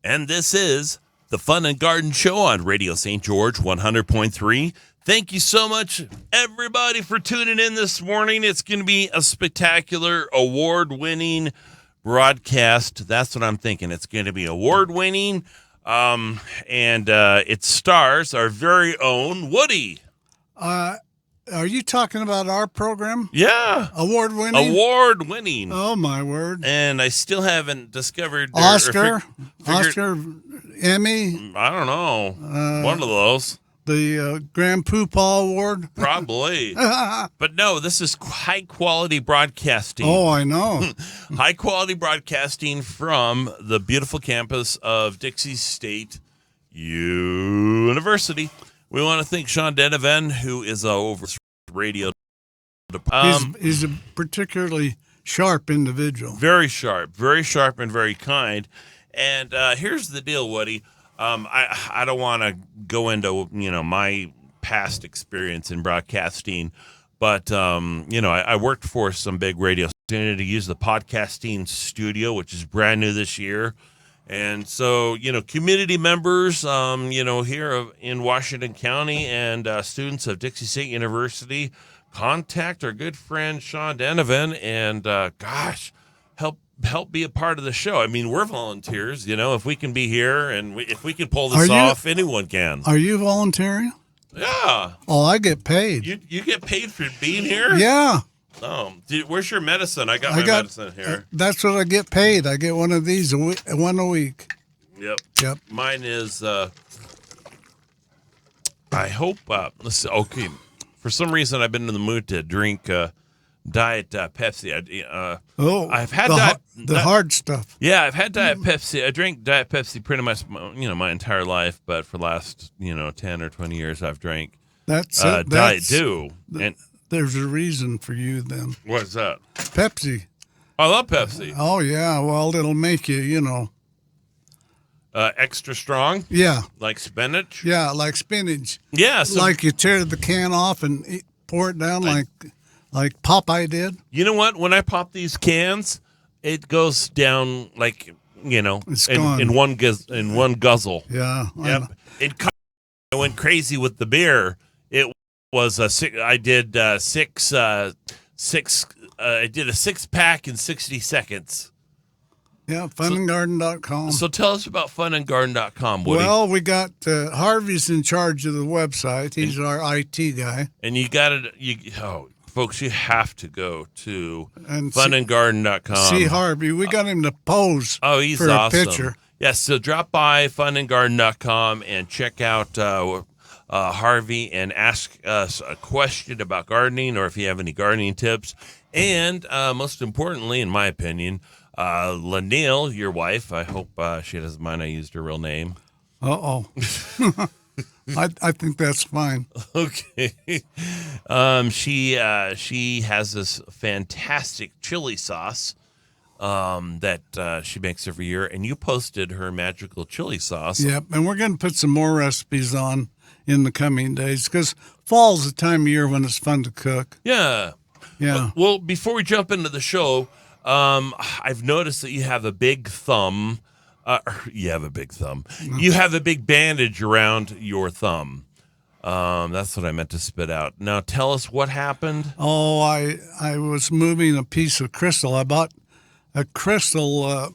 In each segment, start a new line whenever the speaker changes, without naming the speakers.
And this is the Fun and Garden Show on Radio St. George 100.3. Thank you so much, everybody, for tuning in this morning. It's going to be a spectacular, award-winning broadcast. That's what I'm thinking. It's going to be award-winning, and it stars our very own Woody.
Are you talking about our program?
Yeah.
Award-winning?
Award-winning.
Oh, my word.
And I still haven't discovered...
Oscar, Emmy.
I don't know. One of those.
The Grand Poopah Award?
Probably. But no, this is high-quality broadcasting.
Oh, I know.
High-quality broadcasting from the beautiful campus of Dixie State University. We want to thank Sean Denovan, who is over radio.
He's a particularly sharp individual.
Very sharp, and very kind. And here's the deal, Woody. I don't want to go into my past experience in broadcasting, but I worked for some big radio station to use the podcasting studio, which is brand new this year. And so, community members, here in Washington County and students of Dixie State University, contact our good friend Sean Denovan and, help be a part of the show. I mean, we're volunteers, if we can be here and if we can pull this off, anyone can.
Are you volunteering?
Yeah.
Oh, I get paid.
You get paid for being here?
Yeah.
Oh, where's your medicine? I got my medicine here.
That's what I get paid. I get one of these one a week.
Yep. Mine is, I hope, let's see, okay. For some reason, I've been in the mood to drink Diet Pepsi. I've had
the hard stuff.
Yeah, I've had Diet Pepsi. I drank Diet Pepsi pretty much, my entire life. But for the last, 10 or 20 years, I've drank Diet Dew. And
there's a reason for you then.
What's that?
Pepsi.
I love Pepsi.
Oh, yeah. Well, it'll make you,
extra strong?
Yeah.
Like spinach?
Yeah, like spinach.
Yeah. So,
like you tear the can off and pour it down like Popeye did.
You know what? When I pop these cans, it goes down like,
it's
in one guzzle.
Yeah.
Yep. I went crazy with the beer. It was a six. I did six. I did a 6-pack in 60 seconds.
Yeah, funandgarden.com.
So tell us about funandgarden.com, Woody.
Well, we got Harvey's in charge of the website. He's our IT guy.
And you got it. Folks, you have to go to funandgarden.com.
See Harvey. We got him to pose
he's
for
awesome.
a picture.
Yes, so drop by funandgarden.com and check out Harvey and ask us a question about gardening or if you have any gardening tips. And most importantly, in my opinion, Lanille, your wife, I hope she doesn't mind I used her real name.
Uh-oh. I think that's fine.
Okay. She has this fantastic chili sauce that she makes every year, and you posted her magical chili sauce.
Yep, and we're going to put some more recipes on in the coming days because fall's the time of year when it's fun to cook.
Yeah.
Yeah.
Well, before we jump into the show, I've noticed that you have a big thumb. You have a big thumb. You have a big bandage around your thumb. That's what I meant to spit out. Now, tell us what happened.
Oh, I was moving a piece of crystal. I bought a crystal.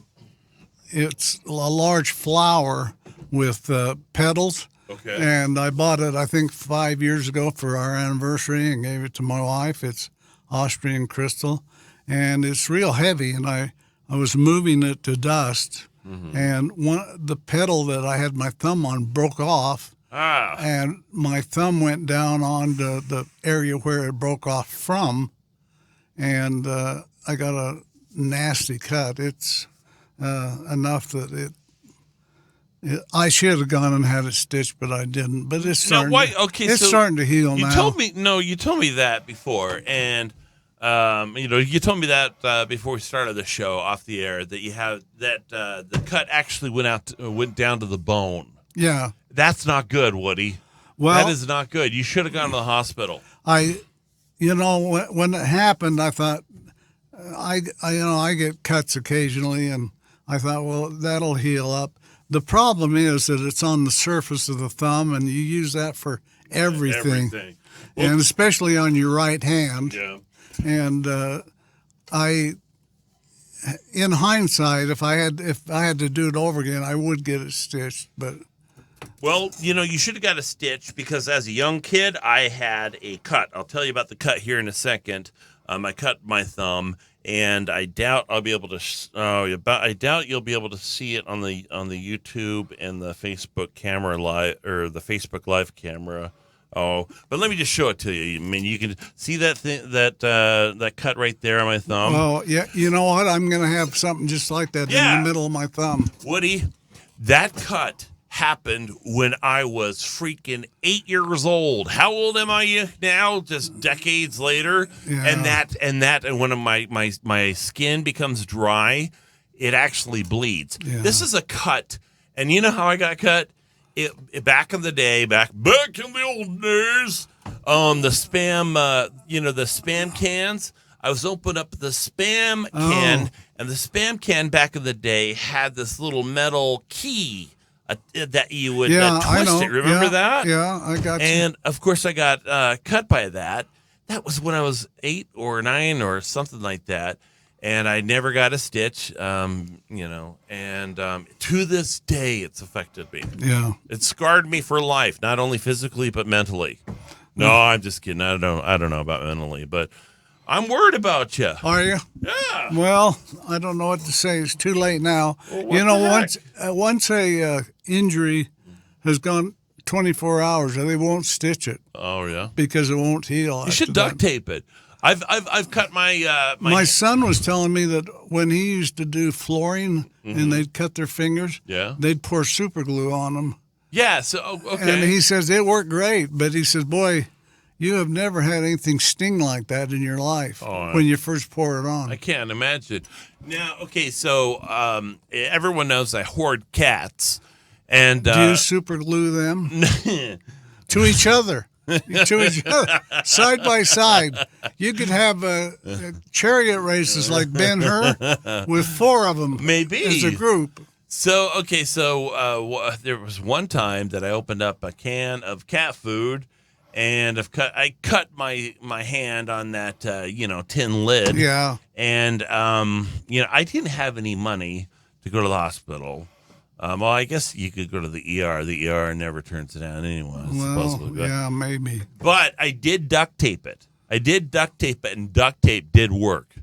It's a large flower with petals.
Okay.
And I bought it, I think, 5 years ago for our anniversary and gave it to my wife. It's Austrian crystal. And it's real heavy. And I was moving it to dust. Mm-hmm. And the petal that I had my thumb on broke off. And my thumb went down onto the area where it broke off from. And I got a nasty cut. It's enough that I should have gone and had it stitched, but I didn't. But it's starting. It's starting to heal now.
You told me that before, and you told me that before we started the show off the air that you have that the cut actually went down to the bone.
Yeah,
that's not good, Woody.
Well,
that is not good. You should have gone to the hospital.
When it happened, I thought I get cuts occasionally, and I thought, well, that'll heal up. The problem is that it's on the surface of the thumb, and you use that for everything.
Well,
And especially on your right hand.
yeah.
And in hindsight, if I had to do it over again, I would get it stitched. But
Well, you should have got a stitch because as a young kid, I had a cut. I'll tell you about the cut here in a second. I cut my thumb, and I doubt I'll be able to. I doubt you'll be able to see it on the YouTube and the Facebook camera live or the Facebook Live camera. Oh, but let me just show it to you. I mean, you can see that that cut right there on my thumb.
well, yeah, you know what? I'm going to have something just like that in the middle of my thumb.
Woody, that cut happened when I was freaking 8 years old. How old am I now? Just decades later.
Yeah.
And when my skin becomes dry, it actually bleeds.
Yeah.
This is a cut, and you know how I got cut? It back in the day, back in the old days, the spam, the spam cans. I was opening up the spam can, and the spam can back in the day had this little metal key that you would twist it. Remember that?
Yeah, I got you.
And of course, I got cut by that. That was when I was 8 or 9 or something like that. And I never got a stitch, and to this day, it's affected me.
Yeah.
It scarred me for life, not only physically, but mentally. No, I'm just kidding. I don't know about mentally, but I'm worried about you.
Are you?
Yeah.
Well, I don't know what to say. It's too late now.
Well, what the heck?
Once a injury has gone 24 hours, they won't stitch it
Oh, yeah.
because it won't heal.
You should duct tape it. I've cut my
My son was telling me that when he used to do flooring and they'd cut their fingers,
Yeah.
they'd pour super glue on them.
Yeah. So okay.
And he says it worked great, but he says, boy, you have never had anything sting like that in your life when you first pour it on.
I can't imagine. Now, okay, so everyone knows I hoard cats, and
Do you super glue them to each other? To each other, side by side. You could have chariot races like Ben-Hur with 4 of them
Maybe.
as a group.
So there was one time that I opened up a can of cat food, and I cut my hand on that tin lid.
Yeah.
And I didn't have any money to go to the hospital. Well, I guess you could go to the ER. The ER never turns it down anyway.
Well, yeah, maybe.
But I did duct tape it. And duct tape did work.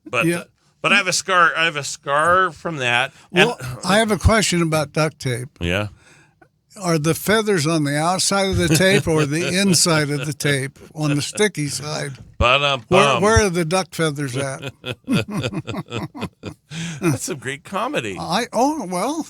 But
Yeah.
but I have a scar. I have a scar from that.
Well, I have a question about duct tape.
Yeah.
Are the feathers on the outside of the tape or the inside of the tape on the sticky side? Where are the duck feathers at?
That's some great comedy.
Well.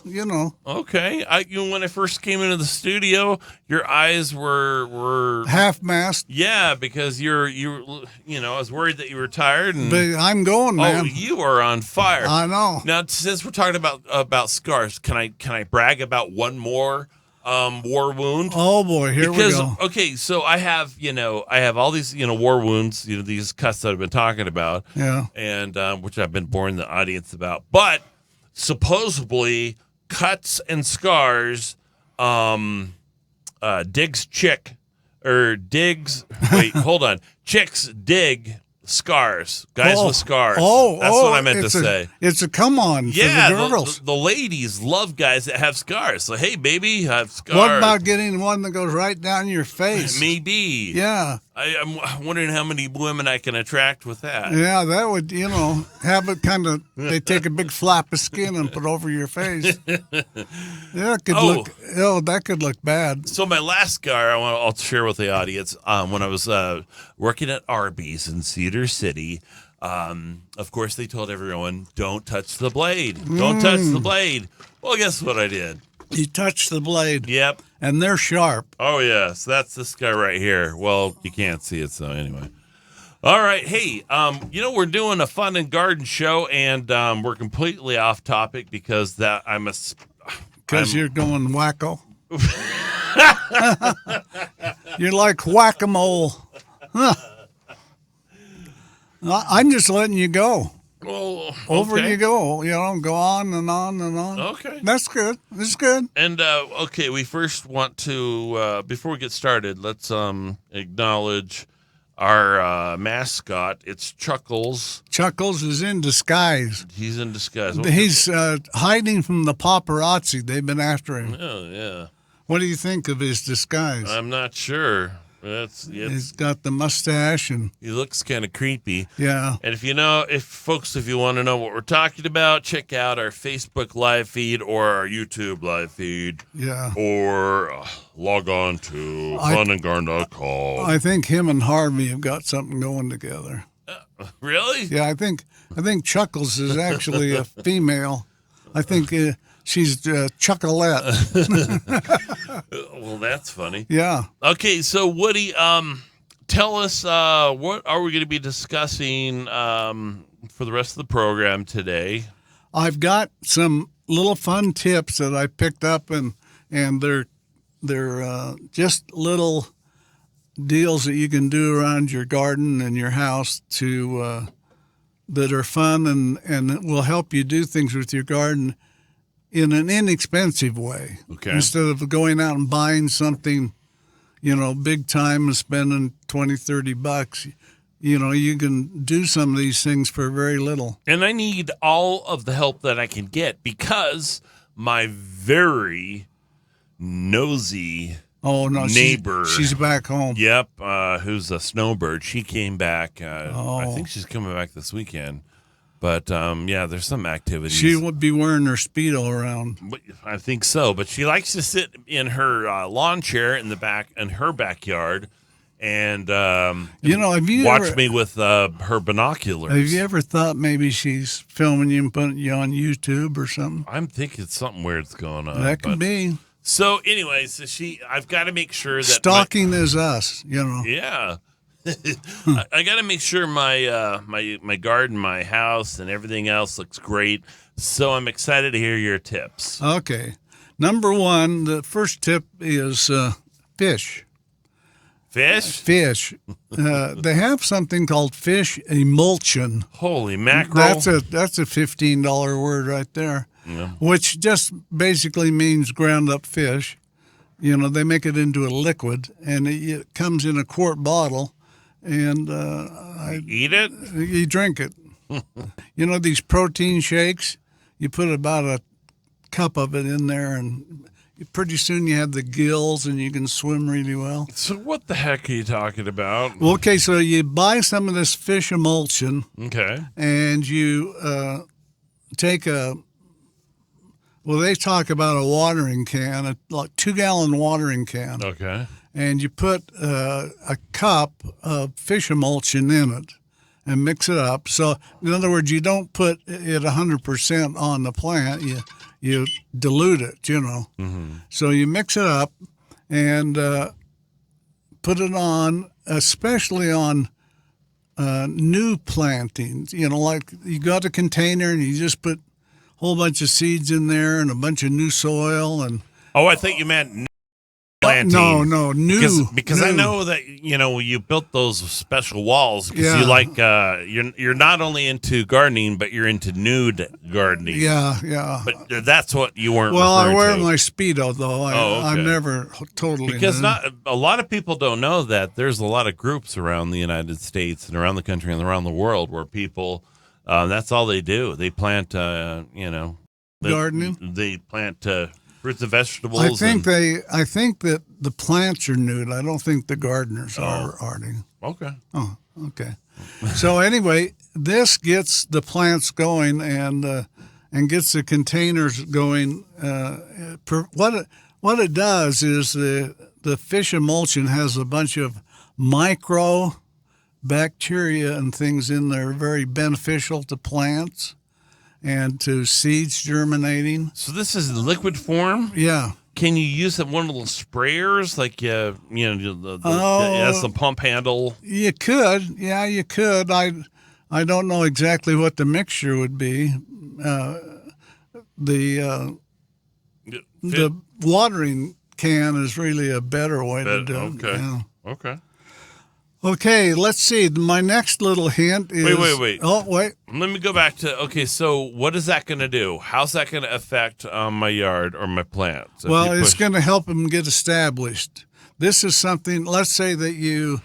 Okay. When I first came into the studio, your eyes were
Half mast.
Yeah, because I was worried that you were tired. And,
But I'm going, man.
oh, you are on fire.
I know.
Now, since we're talking about scars, can I brag about one more war wound?
Oh boy, here we go.
Okay, so I have all these war wounds, these cuts that I've been talking about,
Yeah.
and which I've been boring the audience about. But supposedly cuts and scars, Diggs chick or Diggs. Wait, hold on. Chicks dig scars. Guys with scars. That's what I meant to say.
It's a come on for the girls.
The ladies love guys that have scars. So, hey, baby, I have scars.
What about getting one that goes right down your face?
Maybe.
Yeah.
I'm wondering how many women I can attract with that.
Yeah, that would, have it kind of, they take a big flap of skin and put over your face. Yeah, that could look bad.
So my last scar I'll share with the audience, when I was working at Arby's in Cedar City, of course they told everyone, don't touch the blade. Don't touch the blade. Well, guess what I did?
You touch the blade.
Yep.
And they're sharp.
Oh, yes. That's this guy right here. Well, you can't see it, so anyway. All right. Hey, we're doing a fun and garden show, and we're completely off topic because
Because you're going wacko. You're like whack-a-mole. Huh. I'm just letting you go.
Oh,
Over
okay.
you go. Go on and on and on.
Okay.
That's good. It's good.
And okay, we first want to before we get started, let's acknowledge our mascot. It's Chuckles.
Chuckles is in disguise.
He's in disguise.
He's hiding from the paparazzi. They've been after him.
Oh yeah.
What do you think of his disguise?
I'm not sure.
He's got the mustache and
He looks kind of creepy.
yeah.
And if you want to know what we're talking about, check out our Facebook live feed or our YouTube live feed.
Yeah.
Or log on to funandgarn.com.
I think him and Harvey have got something going together.
Really?
Yeah, I think Chuckles is actually a female. I think she's Chuckalette.
Well, that's funny.
Yeah.
Okay, so Woody, tell us what are we going to be discussing for the rest of the program today?
I've got some little fun tips that I picked up, and they're just little deals that you can do around your garden and your house to that are fun and will help you do things with your garden in an inexpensive way.
Okay.
Instead of going out and buying something, big time and spending $20-$30, you can do some of these things for very little.
And I need all of the help that I can get because my very nosy
Oh no,
neighbor,
she's back home.
Yep, who's a snowbird. She came back. I
Oh.
think she's coming back this weekend. But yeah, there's some activities.
She would be wearing her Speedo around.
I think so. But she likes to sit in her lawn chair in her backyard, and
have you
watch
ever,
me with her binoculars.
Have you ever thought maybe she's filming you and putting you on YouTube or something?
I'm thinking something weird's going on.
That could be.
So, anyways, I've got to make sure that
stalking is us.
Yeah. I got to make sure my garden, my house, and everything else looks great. So I'm excited to hear your tips.
Okay. Number one, the first tip is fish.
Fish?
Fish. They have something called fish emulsion.
Holy mackerel!
That's a $15 word right there, which just basically means ground up fish. They make it into a liquid, and it comes in a quart bottle. And
Eat it?
You drink it. These protein shakes, you put about a cup of it in there, and pretty soon you have the gills and you can swim really well.
So what the heck are you talking about?
Well, okay, so you buy some of this fish emulsion.
Okay.
And you take they talk about a watering can, a 2-gallon watering can.
Okay.
And you put a cup of fish emulsion in it and mix it up. So, in other words, you don't put it 100% on the plant. You dilute it,
Mm-hmm.
So you mix it up and put it on, especially on new plantings. Like you got a container and you just put a whole bunch of seeds in there and a bunch of new soil and.
Oh, I think you meant planting.
No, new.
Because
new.
I know that you built those special walls because
Yeah.
you like you're not only into gardening but you're into nude gardening.
Yeah.
But that's what you weren't.
Well, I
referring
wear
to.
my Speedo though.
Okay.
I'm never totally
Because
nude.
a lot of people don't know that there's a lot of groups around the United States and around the country and around the world where people that's all they do. They plant
gardening.
They plant fruits and vegetables.
I think that the plants are nude. I don't think the gardeners are, Artie.
Okay.
Oh, okay. So anyway, this gets the plants going and gets the containers going. What it does is the fish emulsion has a bunch of micro bacteria and things in there very beneficial to plants and to seeds germinating.
So this is liquid form.
Yeah.
Can you use one of those sprayers like has the pump handle?
You could. Yeah, you could. I don't know exactly what the mixture would be. The watering can is really a better way to do it.
Okay.
Yeah.
Okay.
Okay, let's see. My next little hint is.
Wait.
Oh, wait.
Let me go back to, okay, so what is that going to do? How's that going to affect my yard or my plants?
Well, it's going to help them get established. This is something, let's say that you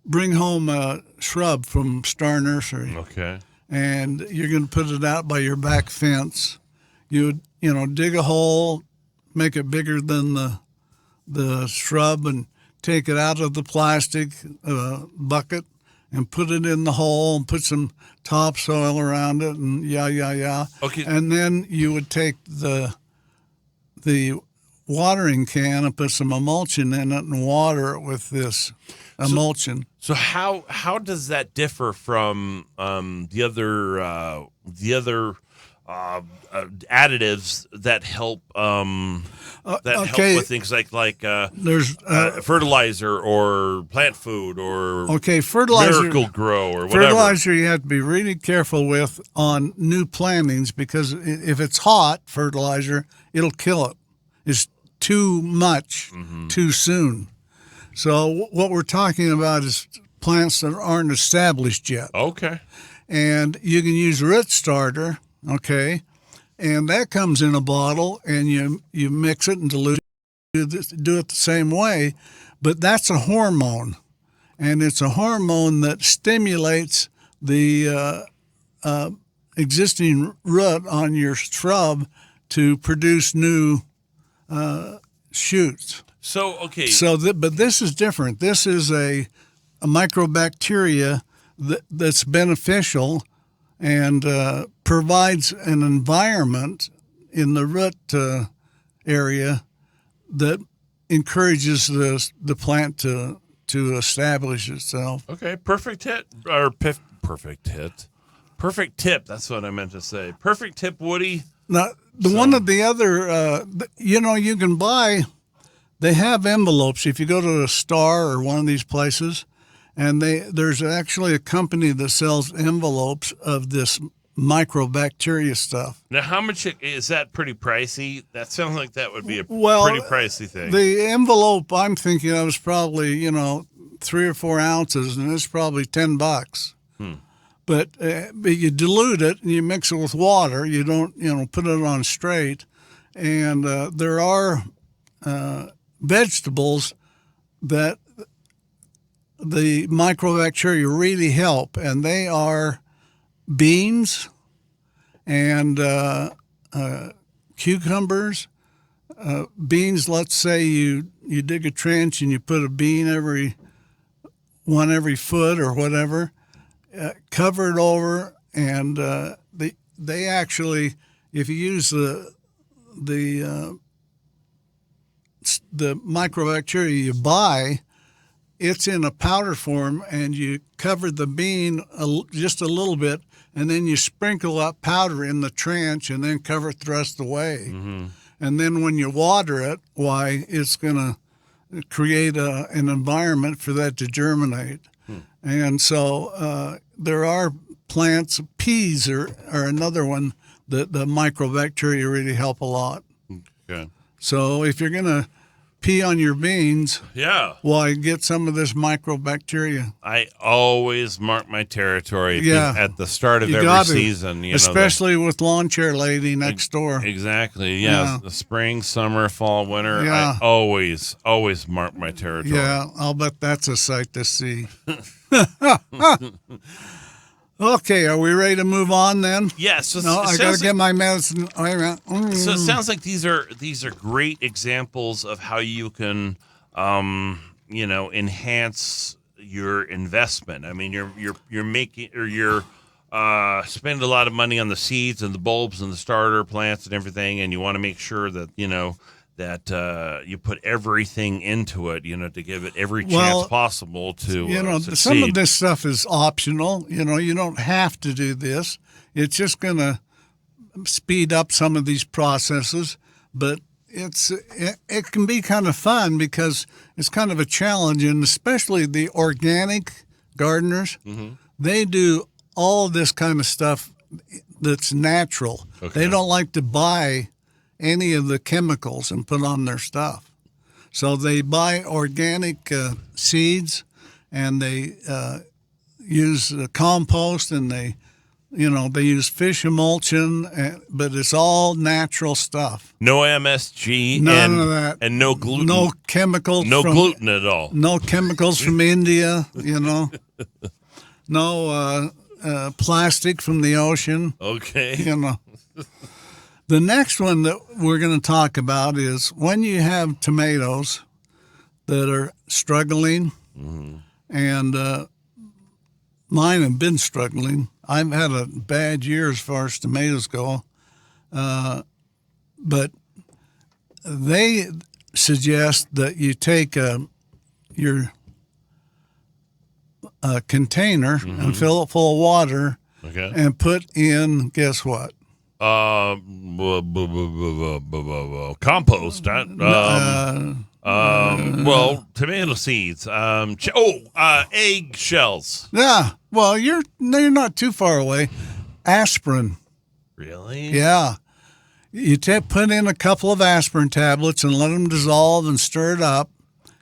bring home a shrub from Star Nursery.
Okay.
And you're going to put it out by your back fence. You dig a hole, make it bigger than the shrub, and take it out of the plastic bucket and put it in the hole and put some topsoil around it and
Okay.
And then you would take the watering can and put some emulsion in it and water it with this emulsion.
So how does that differ from the other additives that help help with things like
there's
fertilizer or plant food or
fertilizer,
Miracle Grow or whatever?
Fertilizer you have to be really careful with on new plantings, because if it's hot fertilizer, it'll kill it. It's too much too soon. So what we're talking about is plants that aren't established yet.
Okay.
And you can use root starter, okay, and that comes in a bottle, and you mix it and dilute it, do it the same way, but that's a hormone, and it's a hormone that stimulates the existing root on your shrub to produce new shoots.
So, okay.
But this is different. This is a microbacteria that's beneficial and provides an environment in the root area that encourages the plant to establish itself.
Okay, perfect tip. That's what I meant to say. Perfect tip, Woody.
Now, one of the other, you can buy. They have envelopes if you go to a Star or one of these places, and there's actually a company that sells envelopes of this microbacteria stuff.
Now, how much is that? Pretty pricey? That sounds like that would be a pretty pricey thing.
The envelope I'm thinking of is probably 3 or 4 ounces, and it's probably $10. But you dilute it and you mix it with water. You don't put it on straight, and there are vegetables that the microbacteria really help, and they are beans and cucumbers. Beans, let's say you dig a trench and you put a bean every foot or whatever, cover it over, and they actually, if you use the microbacteria you buy, it's in a powder form, and you cover the bean just a little bit, and then you sprinkle that powder in the trench and then cover it the rest of the way. Mm-hmm. And then when you water it, it's going to create an environment for that to germinate. And so there are plants, peas are another one that the microbacteria really help a lot.
Okay.
So if you're going to pea on your beans, get some of this microbacteria.
I always mark my territory at the start of every season.
Especially with Lawn Chair Lady next door.
Exactly, yeah. The spring, summer, fall, winter, I always mark my territory.
Yeah, I'll bet that's a sight to see. Okay, are we ready to move on then?
Yes.
I got to get my medicine.
So it sounds like these are great examples of how you can, enhance your investment. I mean, you're making, or you're spending a lot of money on the seeds and the bulbs and the starter plants and everything, and you want to make sure that that you put everything into it, to give it every chance possible to succeed.
Some of this stuff is optional. You don't have to do this. It's just going to speed up some of these processes, but it can be kind of fun because it's kind of a challenge, and especially the organic gardeners, they do all this kind of stuff that's natural. Okay. They don't like to buy any of the chemicals and put on their stuff. So they buy organic seeds, and they use compost, and they use fish emulsion, but it's all natural stuff.
No MSG.
None of that.
And no gluten.
No chemicals.
No gluten at all.
No chemicals from India, No plastic from the ocean.
Okay.
The next one that we're going to talk about is when you have tomatoes that are struggling, and mine have been struggling. I've had a bad year as far as tomatoes go, but they suggest that you take your container and fill it full of water, and put in, guess what?
Compost. Well, tomato seeds. Egg shells.
Yeah. Well, you're not too far away. Aspirin.
Really?
Yeah. You put in a couple of aspirin tablets and let them dissolve and stir it up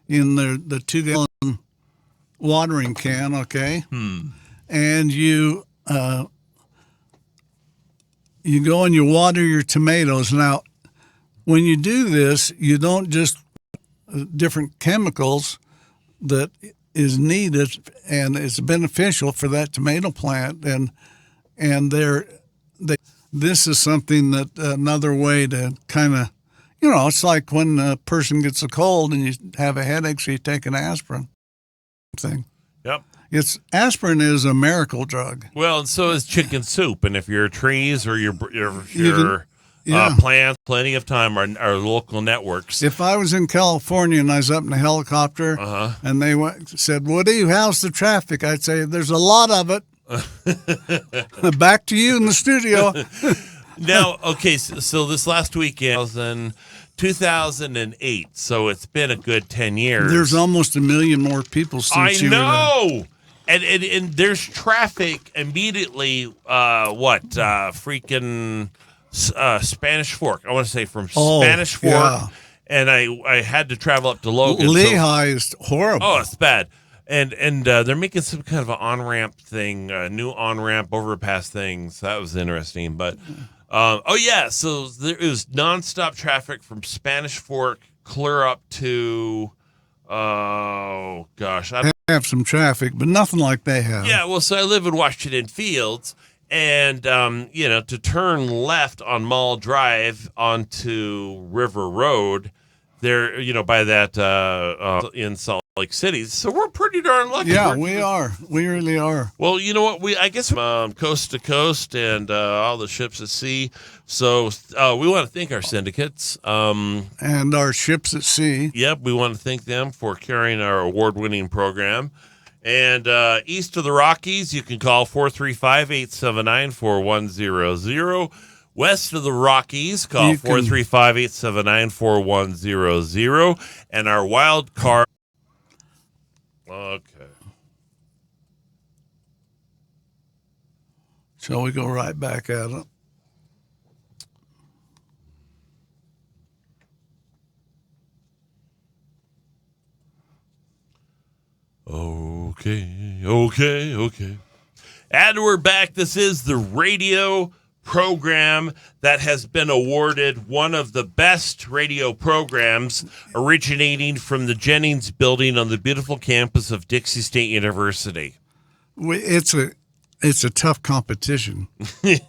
in the 2-gallon watering can. Okay. And you go and you water your tomatoes. Now, when you do this, you don't just different chemicals that is needed and is beneficial for that tomato plant, and this is something that another way to kind of, it's like when a person gets a cold and you have a headache, so you take an aspirin thing.
Yep.
Aspirin is a miracle drug.
Well, and so is chicken soup. And if your trees or your
Yeah.
plants, plenty of time, our local networks.
If I was in California and I was up in a helicopter and they said, Woody, how's the traffic? I'd say, there's a lot of it. Back to you in the studio.
Now, okay, so this last weekend was in 2008, so it's been a good 10 years.
There's almost 1 million more people since you were there.
I know! And there's traffic immediately, Spanish Fork. I want to say from Spanish Fork.
Yeah.
And I had to travel up to Logan.
Lehigh is horrible.
Oh, it's bad. And they're making some kind of an on-ramp thing, a new on-ramp overpass thing. So that was interesting. But, so there was nonstop traffic from Spanish Fork clear up to, I
have some traffic, but nothing like they have.
Yeah, well, so I live in Washington Fields. And, to turn left on Mall Drive onto River Road, there, by that in Salt Lake City. So we're pretty darn lucky.
Yeah, we are. We really are.
Well, you know what? I guess coast to coast and all the ships at sea. So we want to thank our syndicates.
And our ships at sea.
Yep, we want to thank them for carrying our award-winning program. And east of the Rockies, you can call 435-879-4100. West of the Rockies, call 435-879-4100. And our wild card. Okay.
Shall we go right back at it?
Okay. And we're back. This is the radio program that has been awarded one of the best radio programs originating from the Jennings building on the beautiful campus of Dixie State University.
It's a tough competition.
No,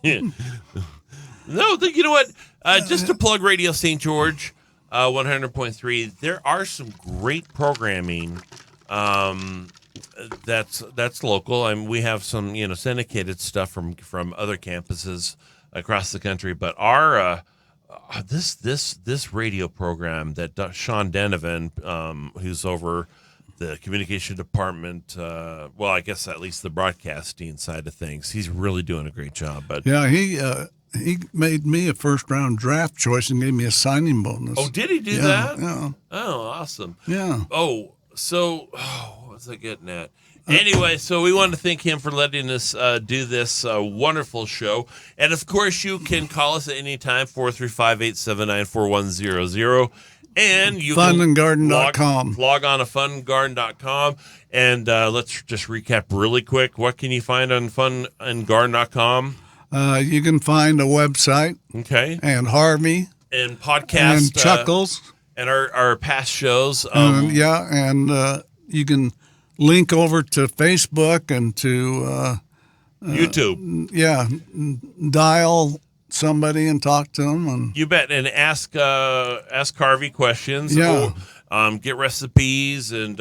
you know what? Just to plug Radio St. George, 100.3, there are some great programming that's local, and we have some syndicated stuff from other campuses across the country. But our this radio program that Sean Denovan, who's over the communication department, I guess at least the broadcasting side of things, he's really doing a great job. But
yeah, he made me a first-round draft choice and gave me a signing bonus.
Oh, did he do that?
Yeah.
Oh, awesome.
Yeah.
What was I getting at? Anyway, so we want to thank him for letting us do this wonderful show. And, of course, you can call us at any time, 435-879-4100. And you
Funandgarden.com.
log on to funandgarden.com. And let's just recap really quick. What can you find on funandgarden.com?
You can find a website.
Okay.
And Harvey.
And podcast.
And Chuckles.
And our past shows.
And you can link over to Facebook and to
YouTube.
Dial somebody and talk to them. And
you bet. And ask Harvey questions.
Yeah.
Get recipes and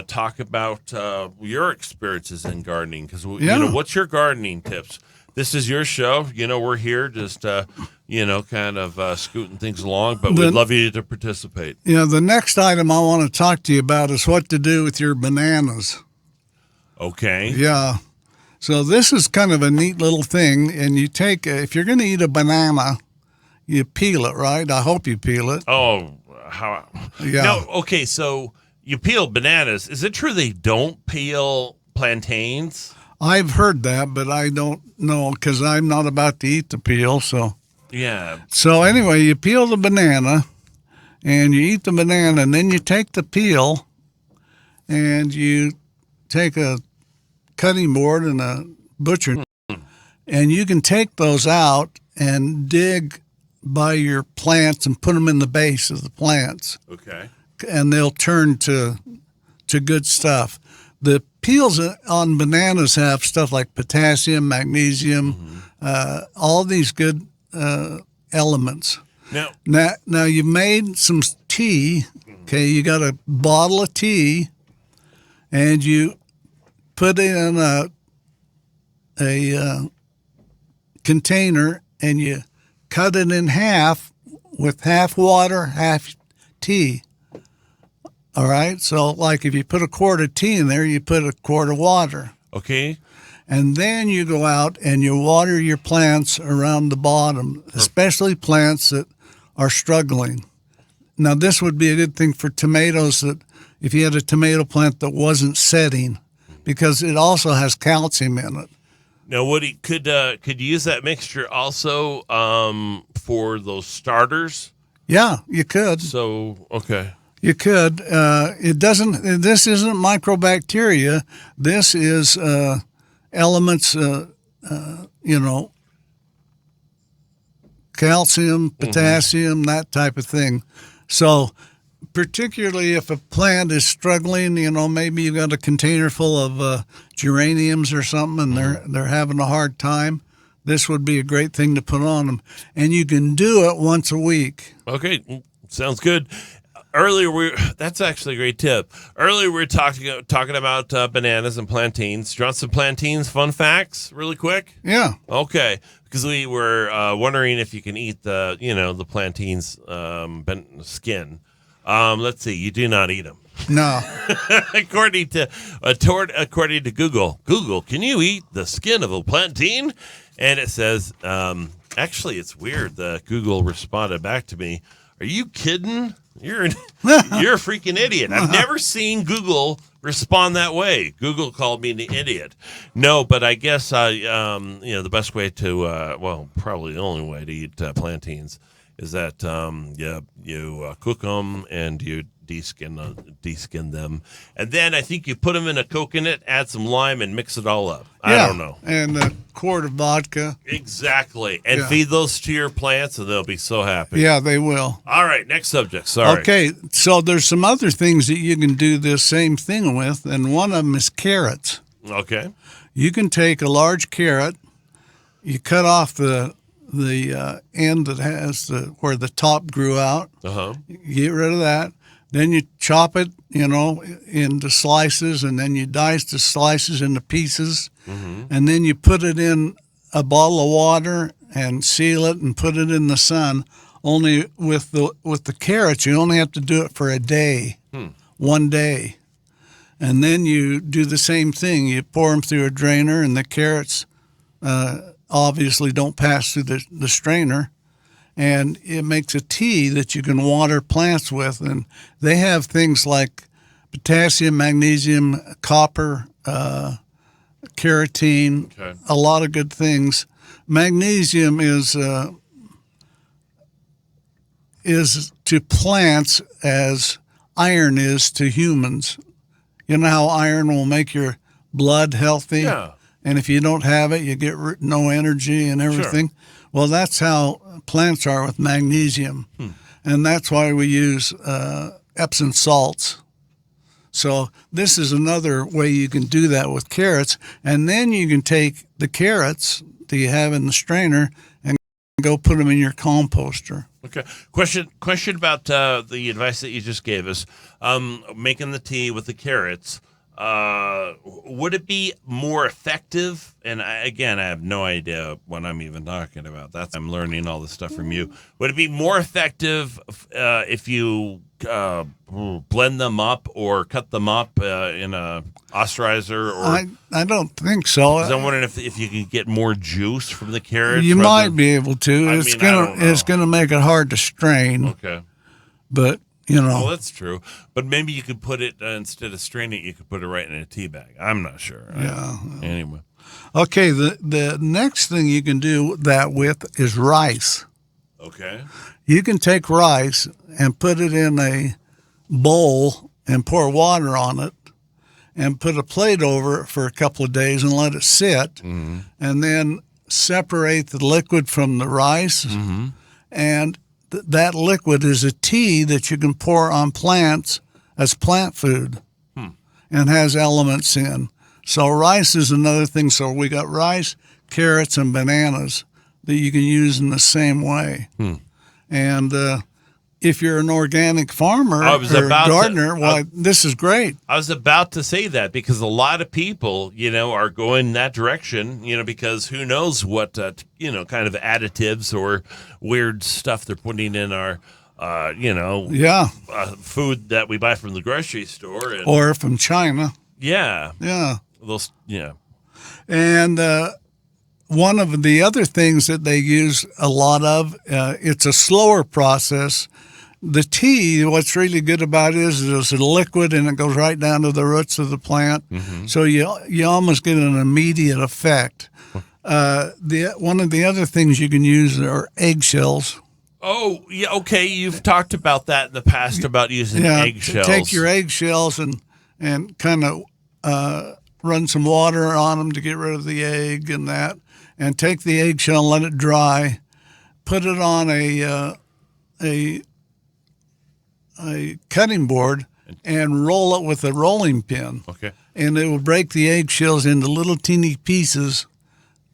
talk about your experiences in gardening. Because, what's your gardening tips? This is your show. We're here just, kind of scooting things along, but we'd love you to participate.
The next item I want to talk to you about is what to do with your bananas.
Okay.
Yeah. So this is kind of a neat little thing. And you take, if you're going to eat a banana, you peel it, right? I hope you peel it.
Oh, how?
Yeah.
No, okay, so you peel bananas. Is it true they don't peel plantains?
I've heard that, but I don't know because I'm not about to eat the peel. So
yeah.
So anyway, you peel the banana, and you eat the banana, and then you take the peel, and you take a cutting board and a butcher, and you can take those out and dig by your plants and put them in the base of the plants.
Okay.
And they'll turn to good stuff. The peels on bananas have stuff like potassium, magnesium, all these good elements. Now you've made some tea. Okay, you got a bottle of tea, and you put it in a container, and you cut it in half with half water, half tea. All right, so like if you put a quart of tea in there, you put a quart of water.
Okay.
And then you go out and you water your plants around the bottom, especially plants that are struggling. Now, this would be a good thing for tomatoes, that if you had a tomato plant that wasn't setting, because it also has calcium in it.
Now, Woody, could you use that mixture also for those starters?
Yeah, you could.
So, okay.
You could. It doesn't. This isn't microbacteria. This is elements. Calcium, potassium, that type of thing. So, particularly if a plant is struggling, maybe you've got a container full of geraniums or something, and they're having a hard time. This would be a great thing to put on them, and you can do it once a week.
Okay, sounds good. Earlier, that's actually a great tip. Earlier, we were talking about bananas and plantains. Do you want some plantains fun facts really quick?
Yeah.
Okay, because we were wondering if you can eat the plantain's skin. Let's see. You do not eat them.
No.
according to Google, can you eat the skin of a plantain? And it says, actually, it's weird. Google responded back to me. Are you kidding? You're a freaking idiot. I've never seen Google respond that way. Google called me an idiot. No, but I guess the best way to probably the only way to eat plantains is that you cook them and you deskin them, and then I think you put them in a coconut, add some lime, and mix it all up. I don't know.
And a quart of vodka.
Exactly, and feed those to your plants, and they'll be so happy.
Yeah, they will.
All right, next subject. Sorry.
Okay, so there's some other things that you can do this same thing with, and one of them is carrots.
Okay.
You can take a large carrot, you cut off the end that has where the top grew out. You get rid of that. Then you chop it, into slices, and then you dice the slices into pieces, and then you put it in a bottle of water and seal it and put it in the sun. Only with the carrots, you only have to do it for a day, 1 day, and then you do the same thing. You pour them through a drainer, and the carrots obviously don't pass through the strainer. And it makes a tea that you can water plants with. And they have things like potassium, magnesium, copper, carotene, a lot of good things. Magnesium is to to plants as iron is to humans. You know how iron will make your blood healthy?
Yeah.
And if you don't have it, you get no energy and everything. Sure. Well, that's how plants are with magnesium. And that's why we use Epsom salts. So this is another way you can do that with carrots. And then you can take the carrots that you have in the strainer and go put them in your composter.
Okay. Question about the advice that you just gave us. Making the tea with the carrots. Would it be more effective? And I have no idea what I'm even talking about. I'm learning all this stuff from you. Would it be more effective if you blend them up or cut them up in a osterizer? Or
I don't think so.
I'm wondering if you can get more juice from the carrots.
You might be able to. It's gonna make it hard to strain.
Okay,
but. You know.
Well, that's true. But maybe you could put it, instead of straining it, you could put it right in a tea bag. I'm not sure.
Yeah.
Anyway.
Okay, the next thing you can do that with is rice.
Okay.
You can take rice and put it in a bowl and pour water on it and put a plate over it for a couple of days and let it sit. Mm-hmm. And then separate the liquid from the rice. Mm-hmm. And that liquid is a tea that you can pour on plants as plant food and has elements in. So rice is another thing. So we got rice, carrots, and bananas that you can use in the same way. And if you're an organic farmer or gardener, this is great.
I was about to say that because a lot of people, are going that direction, because who knows what, kind of additives or weird stuff they're putting in our, food that we buy from the grocery store.
Or from China.
Yeah.
Yeah.
Those, yeah.
And one of the other things that they use a lot of, it's a slower process. The tea, what's really good about it is it's a liquid and it goes right down to the roots of the plant. Mm-hmm. So you almost get an immediate effect. One of the other things you can use are eggshells.
Oh, yeah, okay. You've talked about that in the past about using eggshells.
Take your eggshells and kind of run some water on them to get rid of the egg and that. And take the eggshell and let it dry. Put it on a cutting board and roll it with a rolling pin.
Okay.
And it will break the eggshells into little teeny pieces.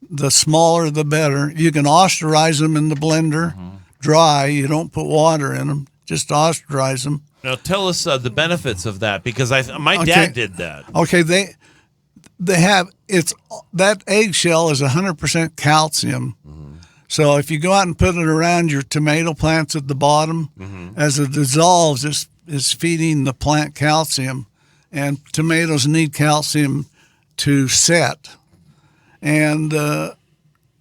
The smaller, the better. You can osterize them in the blender, dry. You don't put water in them. Just osterize them.
Now tell us the benefits of that, because my dad did that.
Okay, they have that eggshell is 100% calcium. So if you go out and put it around your tomato plants at the bottom, as it dissolves, it's feeding the plant calcium, and tomatoes need calcium to set. And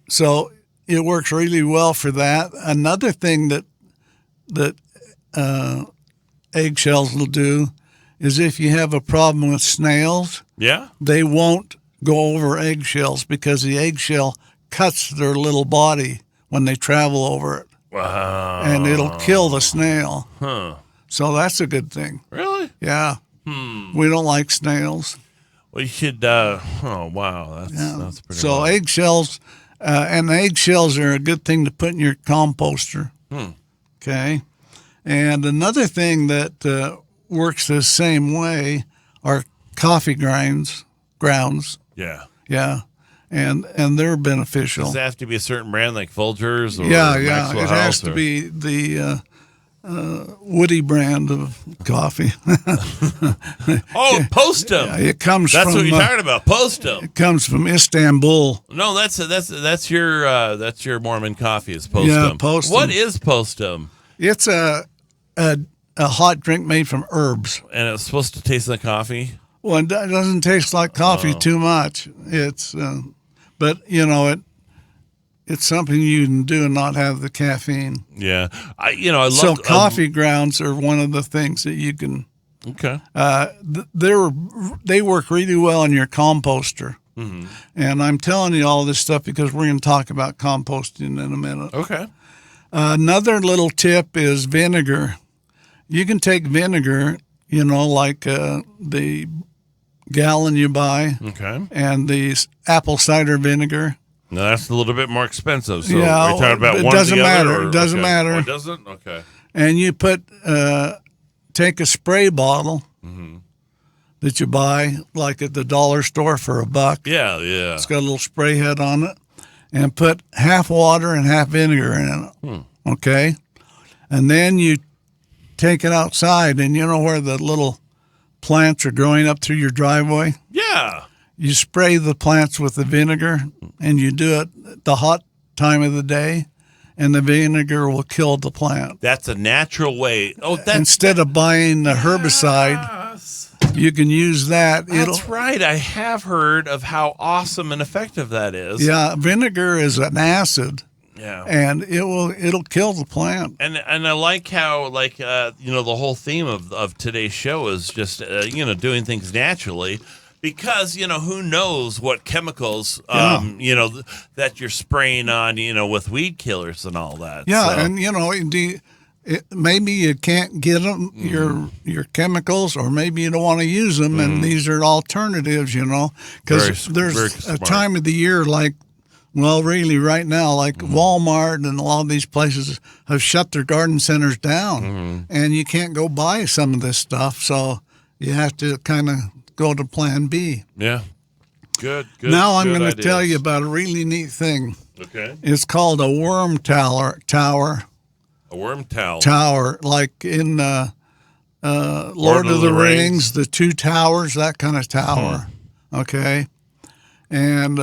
so it works really well for that. Another thing that eggshells will do is if you have a problem with snails, they won't go over eggshells because the eggshell cuts their little body when they travel over it.
Wow.
And it'll kill the snail.
Huh.
So that's a good thing.
Really?
Yeah. We don't like snails.
Well, you should, oh, wow. That's pretty
So
wild.
eggshells, and eggshells are a good thing to put in your composter. Okay. And another thing that works the same way are coffee grounds.
Yeah.
Yeah. And they're beneficial.
Does it have to be a certain brand like Folgers or
Maxwell
House,
it has to be the Woody brand of coffee.
Postum.
Yeah, it comes
That's
from,
what you're talking about. Postum.
It comes from Istanbul.
No, that's your Mormon coffee is Postum.
Yeah, Postum.
What is Postum?
It's a hot drink made from herbs.
And it's supposed to taste like coffee?
Well, it doesn't taste like coffee too much. It's, but it's something you can do and not have the caffeine.
Yeah, I love.
So coffee grounds are one of the things that you can.
Okay.
They work really well in your composter. And I'm telling you all this stuff because we're going to talk about composting in a minute.
Okay.
Another little tip is vinegar. You can take vinegar, like the gallon you buy,
Okay.
and the apple cider vinegar.
Now that's a little bit more expensive. So
Yeah,
we're talking about
it
one or
doesn't
the
matter.
other.
It doesn't matter.
Oh, it doesn't? Okay.
And you take a spray bottle that you buy, like at the dollar store for $1.
Yeah, yeah.
It's got a little spray head on it, and put half water and half vinegar in it. Okay? And then you take it outside, and you know where the little plants are growing up through your driveway?
Yeah.
You spray the plants with the vinegar, and you do it at the hot time of the day, and the vinegar will kill the plant.
That's a natural way. Oh, that's
Instead of buying the herbicide, you can use that.
That's right. I have heard of how awesome and effective that is.
Yeah, vinegar is an acid.
Yeah.
And it'll kill the plant.
And I like how the whole theme of today's show is just doing things naturally, because who knows what chemicals that you're spraying on with weed killers and all that.
Yeah,
so.
and maybe you can't get them your chemicals, or maybe you don't want to use them, and these are alternatives. Because there's a time of the year like. Well, really, right now, like Walmart and a lot of these places have shut their garden centers down, and you can't go buy some of this stuff. So you have to kind of go to Plan B.
Yeah. Good.
Now I'm going to tell you about a really neat thing.
Okay.
It's called a worm tower.
A worm tower.
Tower, like in Lord of the Rings, the two towers, that kind of tower. Okay. And...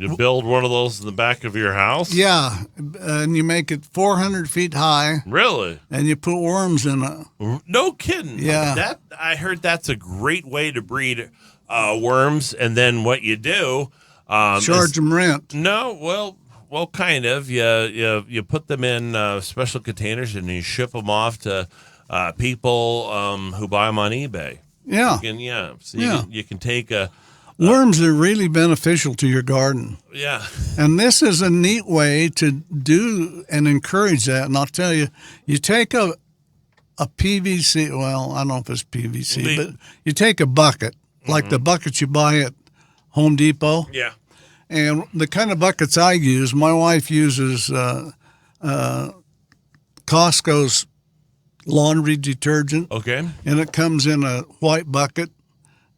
you build one of those in the back of your house?
Yeah, and you make it 400 feet high.
Really?
And you put worms in it.
No kidding.
Yeah.
I heard that's a great way to breed worms, and then what you do...
charge them rent.
No, well, kind of. You put them in special containers, and you ship them off to people who buy them on eBay.
Yeah.
You can take a...
Worms are really beneficial to your garden.
Yeah.
And this is a neat way to do and encourage that. And I'll tell you, you take a PVC, well, I don't know if it's PVC, but you take a bucket, like the buckets you buy at Home Depot.
Yeah.
And the kind of buckets I use, my wife uses Costco's laundry detergent.
Okay.
And it comes in a white bucket.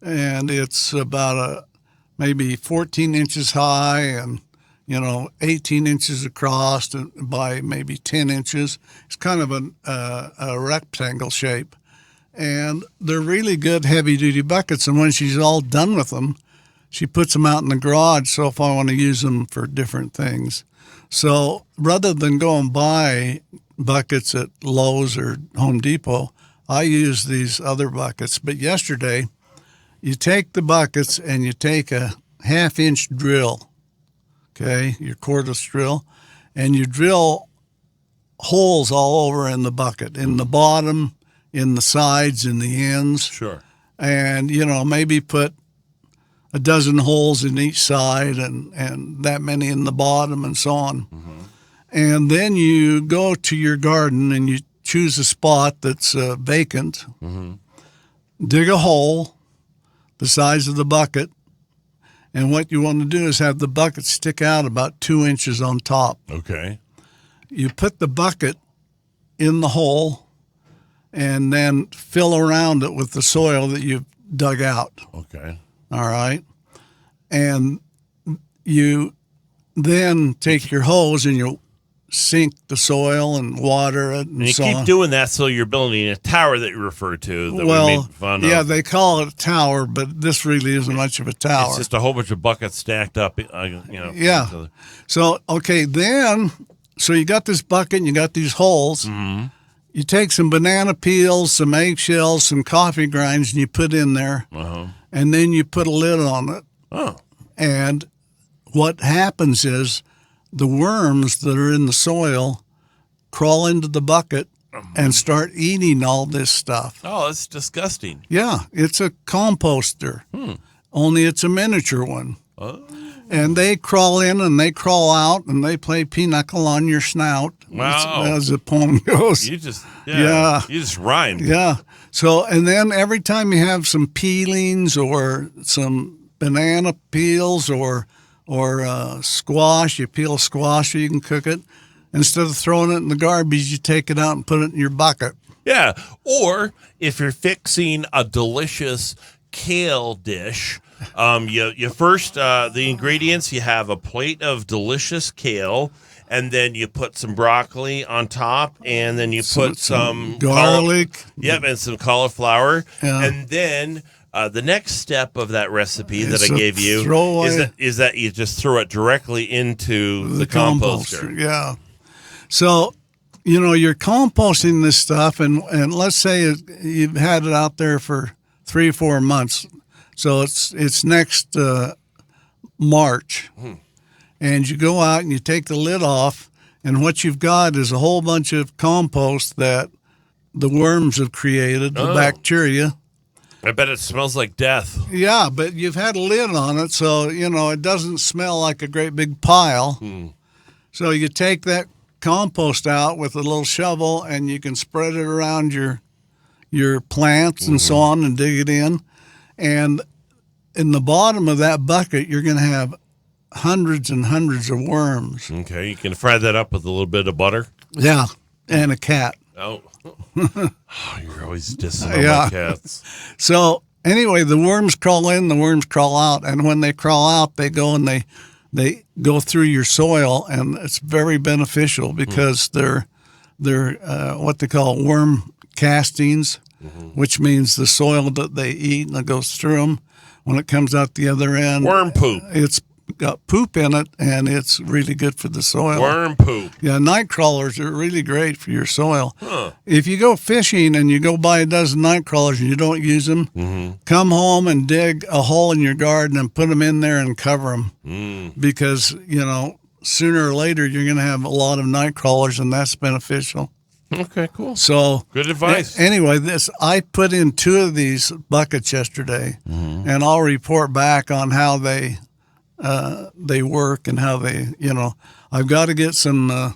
And it's about maybe 14 inches high and, 18 inches across by maybe 10 inches. It's kind of a rectangle shape. And they're really good heavy-duty buckets. And when she's all done with them, she puts them out in the garage, so if I want to use them for different things. So rather than go and buy buckets at Lowe's or Home Depot, I use these other buckets. But yesterday... you take the buckets and you take a half-inch drill, okay, your cordless drill, and you drill holes all over in the bucket, in the bottom, in the sides, in the ends.
Sure.
And, maybe put a dozen holes in each side and that many in the bottom and so on. And then you go to your garden and you choose a spot that's vacant, dig a hole the size of the bucket, and what you want to do is have the bucket stick out about 2 inches on top.
Okay.
You put the bucket in the hole and then fill around it with the soil that you've dug out.
Okay.
All right. And you then take your hose and you sink the soil and water it and
you
so
keep
on.
doing that, so you're building a tower that you refer to that we made fun
yeah,
of.
they call it a tower, but this really isn't much of a tower.
It's just a whole bunch of buckets stacked up.
Yeah. So, okay, then, so you got this bucket and you got these holes. You take some banana peels, some eggshells, some coffee grinds, and you put in there. And then you put a lid on it.
Oh.
And what happens is the worms that are in the soil crawl into the bucket and start eating all this stuff.
Oh, that's disgusting.
Yeah, it's a composter, only it's a miniature one.
Oh.
And they crawl in and they crawl out and they play pinochle on your snout.
Wow.
as the poem goes.
You just
Yeah.
You just rhymed.
Yeah. So, and then every time you have some peelings or some banana peels or squash, you peel squash so you can cook it. Instead of throwing it in the garbage, you take it out and put it in your bucket.
Yeah. Or if you're fixing a delicious kale dish, you first the ingredients, you have a plate of delicious kale, and then you put some broccoli on top, and then you put some
garlic.
Yep, and some cauliflower.
Yeah.
And then the next step of that recipe that I
It's a
gave you
throwaway-
is that you just throw it directly into the composter.
Yeah. So, you're composting this stuff, and let's say you've had it out there for 3 or 4 months. So it's next March. And you go out and you take the lid off, and what you've got is a whole bunch of compost that the worms have created, the bacteria.
I bet it smells like death.
Yeah, but you've had a lid on it, so, it doesn't smell like a great big pile. So you take that compost out with a little shovel, and you can spread it around your plants and so on and dig it in. And in the bottom of that bucket, you're going to have hundreds and hundreds of worms.
Okay, you can fry that up with a little bit of butter.
Yeah, and a cat.
Oh, you're always dissing on my cats.
So anyway, the worms crawl in, the worms crawl out, and when they crawl out, they go and they go through your soil, and it's very beneficial because they're what they call worm castings, which means the soil that they eat and it goes through them. When it comes out the other end,
Worm poop.
It's got poop in it, and it's really good for the soil.
Worm poop.
Yeah, night crawlers are really great for your soil.
Huh.
If you go fishing and you go buy a dozen night crawlers and you don't use them, come home and dig a hole in your garden and put them in there and cover them. Because, sooner or later you're going to have a lot of night crawlers, and that's beneficial.
Okay, cool.
So
Good advice.
Anyway, I put in 2 of these buckets yesterday, and I'll report back on how they work and how they, I've got to get some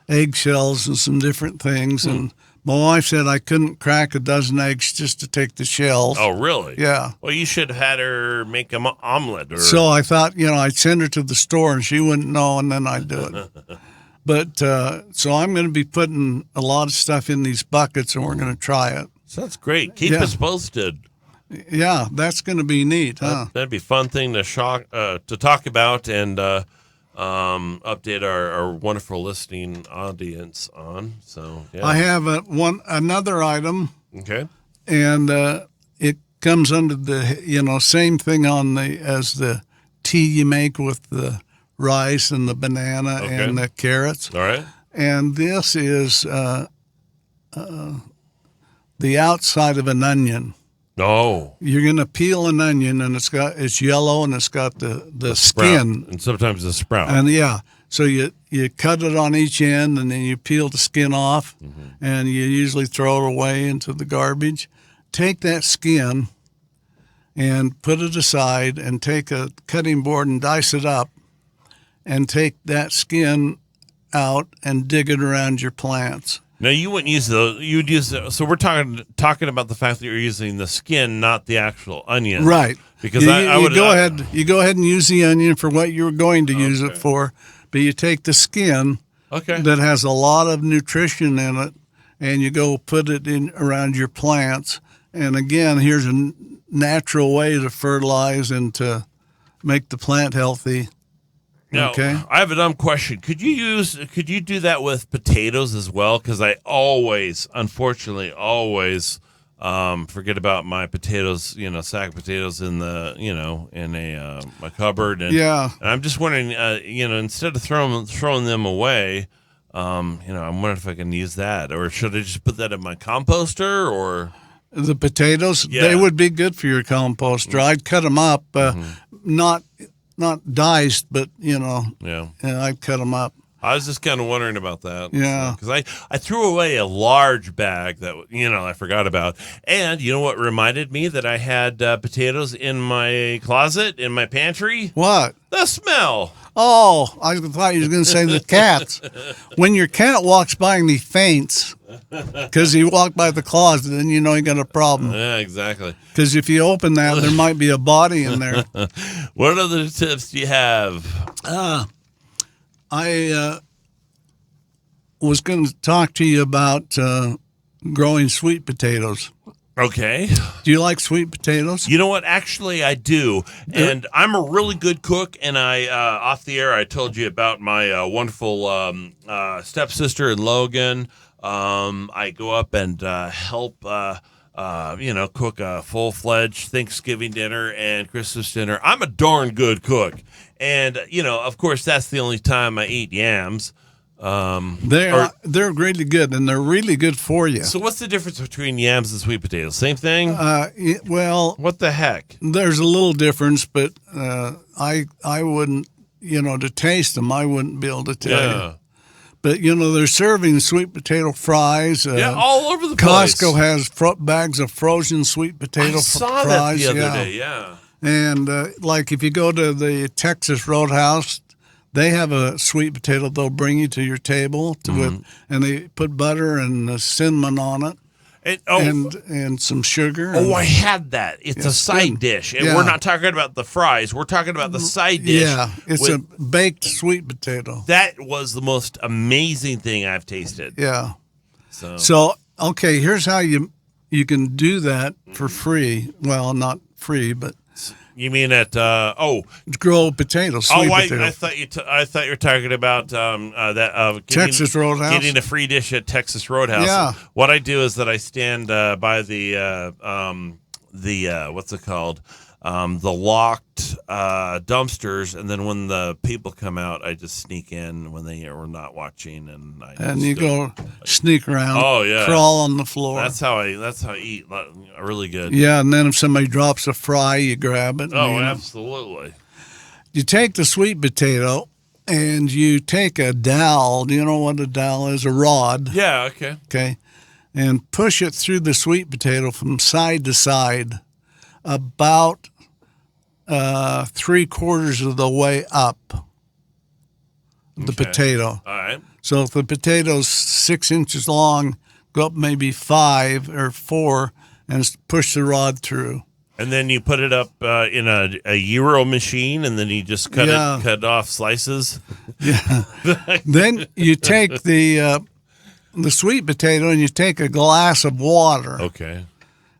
eggshells and some different things. And my wife said I couldn't crack a dozen eggs just to take the shells.
Oh, really?
Yeah.
Well, you should have had her make an omelet. Or...
So I thought, I'd send her to the store and she wouldn't know, and then I'd do it. But so I'm going to be putting a lot of stuff in these buckets, and we're going to try it.
So that's great. Keep us posted.
Yeah, that's going to be neat, huh?
That'd be a fun thing to talk about and update our wonderful listening audience on. So yeah.
I have another item.
Okay.
And it comes under the same thing as the tea you make with the rice and the banana and the carrots.
All right.
And this is the outside of an onion.
Oh.
You're going to peel an onion, and it's yellow, and it's got the skin.
And sometimes the sprout.
And so you cut it on each end, and then you peel the skin off, and you usually throw it away into the garbage. Take that skin and put it aside, and take a cutting board and dice it up, and take that skin out and dig it around your plants.
Now you wouldn't use those. You would use so we're talking about the fact that you're using the skin, not the actual onion,
right?
Because I would
go ahead. You go ahead and use the onion for what you're going to use it for, but you take the skin that has a lot of nutrition in it, and you go put it in around your plants. And again, here's a natural way to fertilize and to make the plant healthy.
Now,
okay.
I have a dumb question. Could you do that with potatoes as well? Because I unfortunately always forget about my potatoes, sack of potatoes in the, in my cupboard. And, and I'm just wondering, instead of throwing them away, I'm wondering if I can use that, or should I just put that in my composter, or
the potatoes? They would be good for your composter. I'd cut them up, not diced, but I'd cut them up.
I was just kind of wondering about that.
Yeah.
Because I threw away a large bag that, I forgot about. And you know what reminded me that I had potatoes in my closet, in my pantry?
What?
The smell.
Oh, I thought you were going to say the cats. When your cat walks by and he faints because he walked by the closet, then you know you got a problem.
Yeah, exactly.
Because if you open that, there might be a body in there.
What other tips do you have?
I was going to talk to you about growing sweet potatoes.
Okay.
Do you like sweet potatoes?
You know what? Actually, I do. And I'm a really good cook. And off the air, I told you about my wonderful stepsister in Logan. I go up and help, cook a full-fledged Thanksgiving dinner and Christmas dinner. I'm a darn good cook. And, of course, that's the only time I eat yams.
They're really good, and they're really good for you.
So what's the difference between yams and sweet potatoes? Same thing?
Well,
what the heck?
There's a little difference, but I wouldn't, to taste them, I wouldn't be able to tell you. But, they're serving sweet potato fries.
All over the place.
Costco has bags of frozen sweet potato fries.
I saw that the other day, yeah.
And, like, if you go to the Texas Roadhouse, they have a sweet potato they'll bring you to your table and they put butter and cinnamon on it. And some sugar.
I had that. It's a side dish. And we're not talking about the fries. We're talking about the side dish.
Yeah, it's a baked sweet potato.
That was the most amazing thing I've tasted.
Yeah. So okay, here's how you can do that for free. Well, not free, but
you mean at
grow potatoes? Sweet potato.
I thought you were talking about
Texas Roadhouse,
getting a free dish at Texas Roadhouse.
Yeah.
What I do is that I stand by the what's it called? The locked dumpsters, and then when the people come out, I just sneak in when they are not watching, and
you go sneak around.
Oh yeah,
crawl on the floor.
That's how I eat. Really good.
Yeah, and then if somebody drops a fry, you grab it.
Oh, absolutely.
You take the sweet potato and you take a dowel. Do you know what a dowel is? A rod.
Yeah. Okay.
Okay, and push it through the sweet potato from side to side, about 3/4 of the way up the potato.
All right.
So if the potato's 6 inches long, go up maybe 5 or 4 and push the rod through.
And then you put it up in a Euro machine, and then you just cut off slices.
Yeah. Then you take the sweet potato and you take a glass of water.
Okay.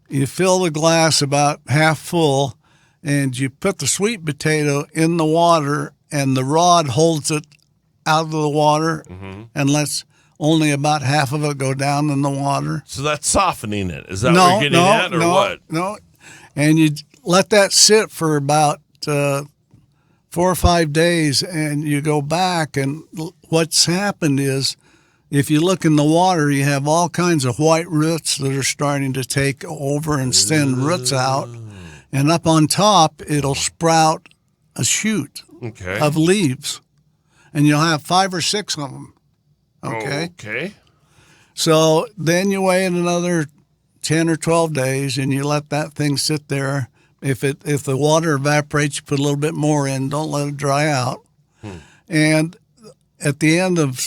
You fill the glass about half full, and you put the sweet potato in the water, and the rod holds it out of the water and lets only about half of it go down in the water.
So that's softening it. Is that what you're getting at, or what?
No. And you let that sit for about 4 or 5 days, and you go back, and what's happened is, if you look in the water, you have all kinds of white roots that are starting to take over and send roots out. And up on top, it'll sprout a shoot of leaves. And you'll have 5 or 6 of them. Okay?
Okay.
So then you wait another 10 or 12 days, and you let that thing sit there. If the water evaporates, you put a little bit more in. Don't let it dry out. And at the end of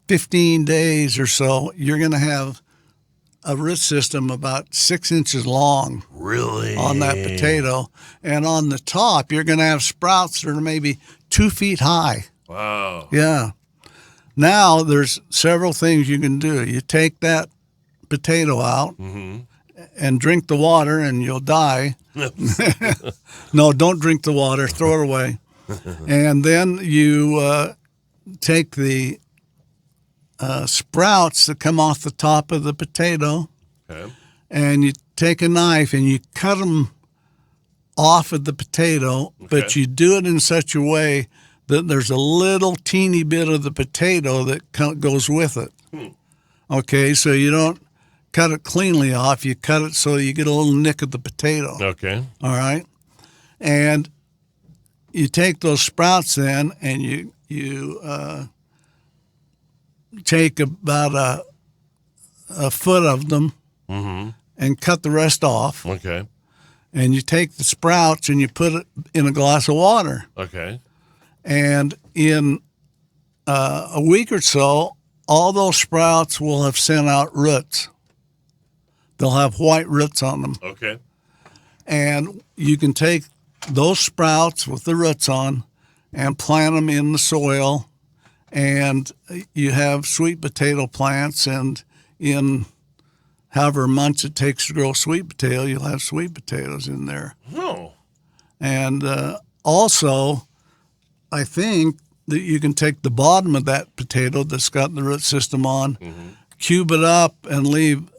15 days or so, you're going to have a root system about 6 inches long.
Really?
On that potato. And on the top, you're going to have sprouts that are maybe 2 feet high.
Wow.
Yeah. Now, there's several things you can do. You take that potato out and drink the water, and you'll die. No, don't drink the water. Throw it away. And then you take the sprouts that come off the top of the potato, and you take a knife and you cut them off of the potato, but you do it in such a way that there's a little teeny bit of the potato that goes with it. Okay, so you don't cut it cleanly off. You cut it so you get a little nick of the potato.
Okay.
All right? And you take those sprouts then, and you take about a foot of them and cut the rest off.
Okay.
And you take the sprouts and you put it in a glass of water.
Okay.
And in a week or so, all those sprouts will have sent out roots. They'll have white roots on them.
Okay.
And you can take those sprouts with the roots on and plant them in the soil. And you have sweet potato plants, and in however months it takes to grow sweet potato, you'll have sweet potatoes in there.
Oh.
And also, I think that you can take the bottom of that potato that's got the root system on, cube it up, and leave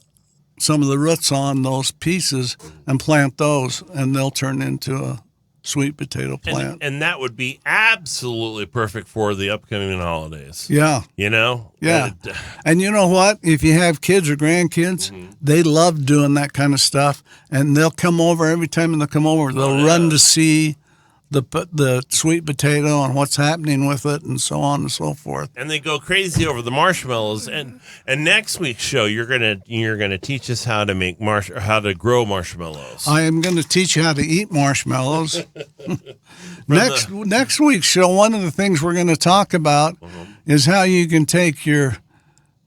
some of the roots on those pieces and plant those, and they'll turn into a sweet potato plant.
And that would be absolutely perfect for the upcoming holidays.
Yeah.
You know?
Yeah. And you know what? If you have kids or grandkids, they love doing that kind of stuff. And they'll come over every time they'll come over. They'll run to see the sweet potato and what's happening with it and so on and so forth.
And they go crazy over the marshmallows. And next week's show, you're gonna teach us how to make how to grow marshmallows.
I am going to teach you how to eat marshmallows. Next week's show, one of the things we're going to talk about is how you can take your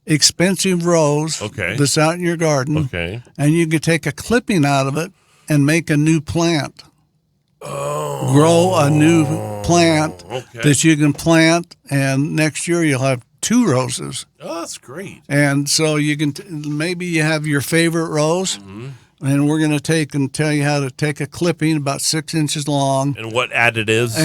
expensive rose that's out in your garden, and you can take a clipping out of it and make a new plant. Grow a new plant that you can plant, and next year you'll have 2 roses.
Oh, that's great.
And so you can maybe you have your favorite rose, and we're going to tell you how to take a clipping about 6 inches long.
And what additives.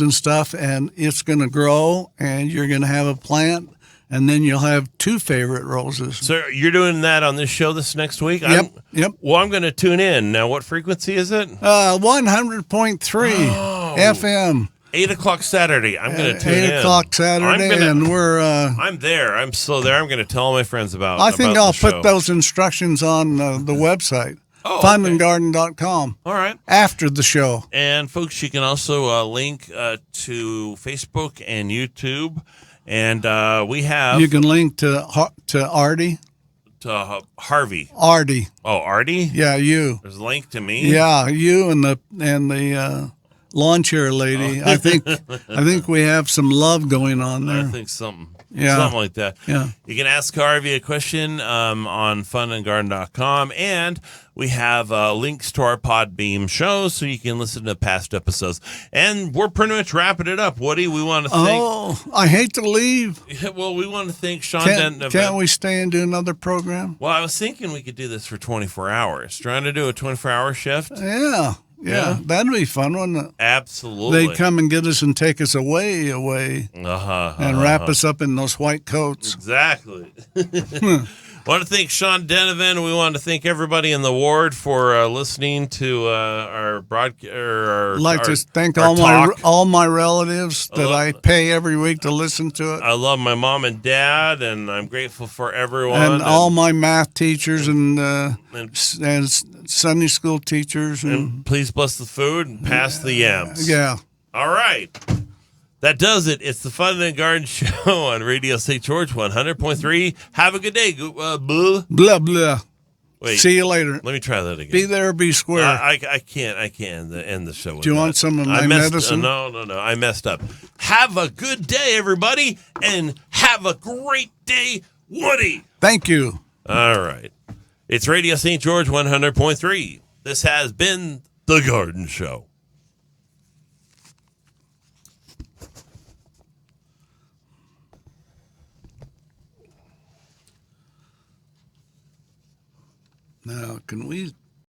And stuff, and it's going to grow, and you're going to have a plant, and then you'll have 2 favorite roses.
So you're doing that on this show this next week?
Yep.
Well, I'm going to tune in. Now, what frequency is it?
100.3 FM.
8 o'clock Saturday. I'm going to tune in.
8 o'clock Saturday, and we're...
I'm there. I'm still there. I'm going to tell all my friends about
I think I'll put
show.
those instructions on the website, fundandgarden.com.
All right.
After the show.
And, folks, you can also link to Facebook and YouTube. And we have...
You can link to Artie.
To Harvey.
Artie.
Oh, Artie?
Yeah, you.
There's a link to me?
Yeah, you and the lawn chair lady. I think we have some love going on there.
I think something like that.
Yeah.
You can ask Harvey a question on fundandgarden.com, and we have links to our Podbeam shows so you can listen to past episodes. And we're pretty much wrapping it up. Woody, we want to thank...
Oh, I hate to leave.
Well, we want to thank Sean Denton.
Can't we stay and do another program?
Well, I was thinking we could do this for 24 hours. Trying to do a 24-hour shift?
Yeah, that'd be fun, wouldn't it?
Absolutely.
They'd come and get us and take us away, and wrap us up in those white coats.
Exactly. I want to thank Sean Denovan. We want to thank everybody in the ward for listening to our broadcast.
I'd like to thank all my relatives that I pay every week to listen to it.
I love my mom and dad, and I'm grateful for everyone.
And all my math teachers and Sunday school teachers.
And please bless the food and pass the yams.
Yeah.
All right. That does it. It's the Fun and Garden Show on Radio St. George 100.3. Have a good day. Blah.
Blah, blah.
Wait.
See you later.
Let me try that again.
Be there or be square.
I can't end the show with
Do you want some of my medicine?
No. I messed up. Have a good day, everybody, and have a great day, Woody.
Thank you.
All right. It's Radio St. George 100.3. This has been The Garden Show.
Now, can we